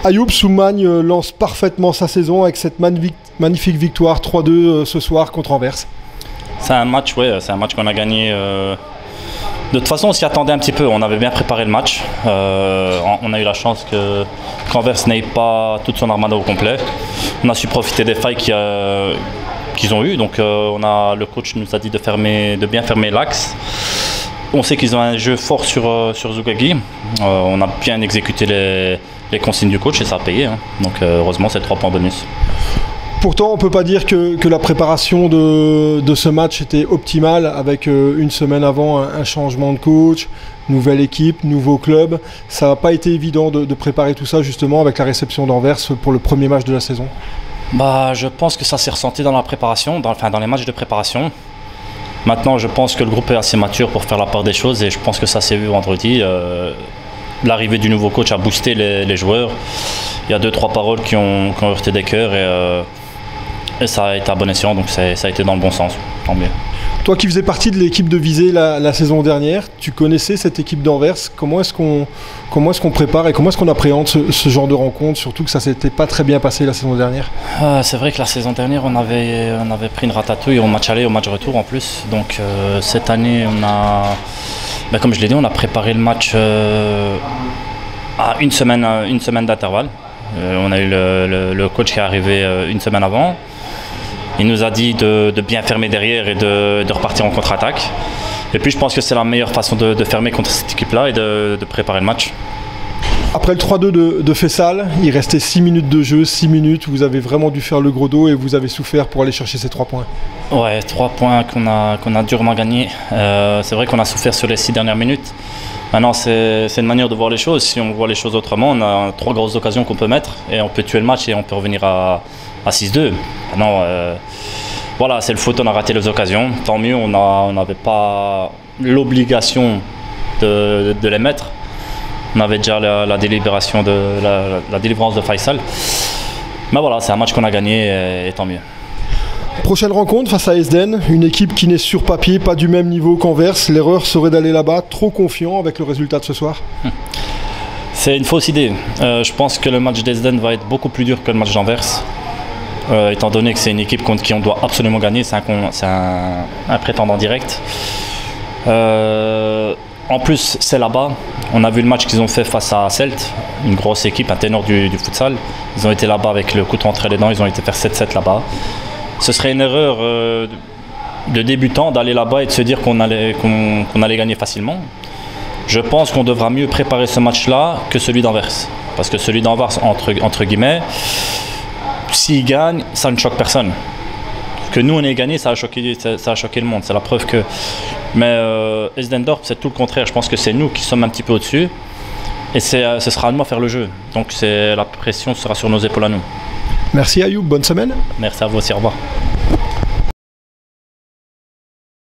Ayoub, Soumagne lance parfaitement sa saison avec cette magnifique victoire 3-2 ce soir contre Anvers. C'est un match, c'est un match qu'on a gagné. De toute façon, on s'y attendait un petit peu. On avait bien préparé le match. On a eu la chance qu'Anvers n'ait pas toute son armada au complet. On a su profiter des failles qu'ils ont eues. Donc, le coach nous a dit de bien fermer l'axe. On sait qu'ils ont un jeu fort sur Zougagui. On a bien exécuté les consignes du coach et ça a payé. Donc, heureusement, c'est 3 points bonus. Pourtant, on ne peut pas dire que la préparation de ce match était optimale avec une semaine avant un changement de coach, nouvelle équipe, nouveau club. Ça n'a pas été évident de préparer tout ça justement avec la réception d'Anvers pour le premier match de la saison. Je pense que ça s'est ressenti dans la préparation, dans les matchs de préparation. Maintenant, je pense que le groupe est assez mature pour faire la part des choses et je pense que ça s'est vu vendredi. L'arrivée du nouveau coach a boosté les joueurs. Il y a 2-3 paroles qui ont heurté des cœurs et ça a été à bon escient, donc ça a été dans le bon sens, tant mieux. Toi qui faisais partie de l'équipe de Visé la saison dernière, tu connaissais cette équipe d'Anvers. Comment est-ce qu'on prépare et comment est-ce qu'on appréhende ce genre de rencontre, surtout que ça ne s'était pas très bien passé la saison dernière? C'est vrai que la saison dernière, on avait pris une ratatouille au match aller et au match retour en plus. Donc cette année, comme je l'ai dit, on a préparé le match à une semaine d'intervalle. On a eu le coach qui est arrivé une semaine avant. Il nous a dit de bien fermer derrière et de repartir en contre-attaque. Et puis je pense que c'est la meilleure façon de fermer contre cette équipe-là et de préparer le match. Après le 3-2 de Fessal, il restait 6 minutes de jeu, 6 minutes. Vous avez vraiment dû faire le gros dos et vous avez souffert pour aller chercher ces 3 points. Ouais, 3 points qu'on a durement gagnés. C'est vrai qu'on a souffert sur les 6 dernières minutes. Maintenant, c'est une manière de voir les choses. Si on voit les choses autrement, on a 3 grosses occasions qu'on peut mettre et on peut tuer le match et on peut revenir à 6-2. Maintenant, voilà, c'est le foot, on a raté les occasions. Tant mieux, on n'avait pas l'obligation de les mettre. On avait déjà la délivrance de Faisal. Mais voilà, c'est un match qu'on a gagné et tant mieux. Prochaine rencontre face à Esden, une équipe qui n'est sur papier pas du même niveau qu'Anvers. L'erreur serait d'aller là-bas trop confiant avec le résultat de ce soir. C'est une fausse idée. Je pense que le match d'Esden va être beaucoup plus dur que le match d'Anvers. Étant donné que c'est une équipe contre qui on doit absolument gagner, c'est un prétendant direct. En plus, c'est là-bas. On a vu le match qu'ils ont fait face à Celt, une grosse équipe, un ténor du futsal. Ils ont été là-bas avec le couteau entre les dents, ils ont été faire 7-7 là-bas. Ce serait une erreur de débutant d'aller là-bas et de se dire qu'on allait gagner facilement. Je pense qu'on devra mieux préparer ce match-là que celui d'Anvers. Parce que celui d'Anvers, entre guillemets, s'il gagne, ça ne choque personne. Que nous on ait gagné, ça a choqué le monde, c'est la preuve que... Mais Esdendorf, c'est tout le contraire, je pense que c'est nous qui sommes un petit peu au-dessus. Et ce sera à nous à faire le jeu. Donc la pression sera sur nos épaules à nous. Merci Ayoub, bonne semaine. Merci à vous aussi, au revoir.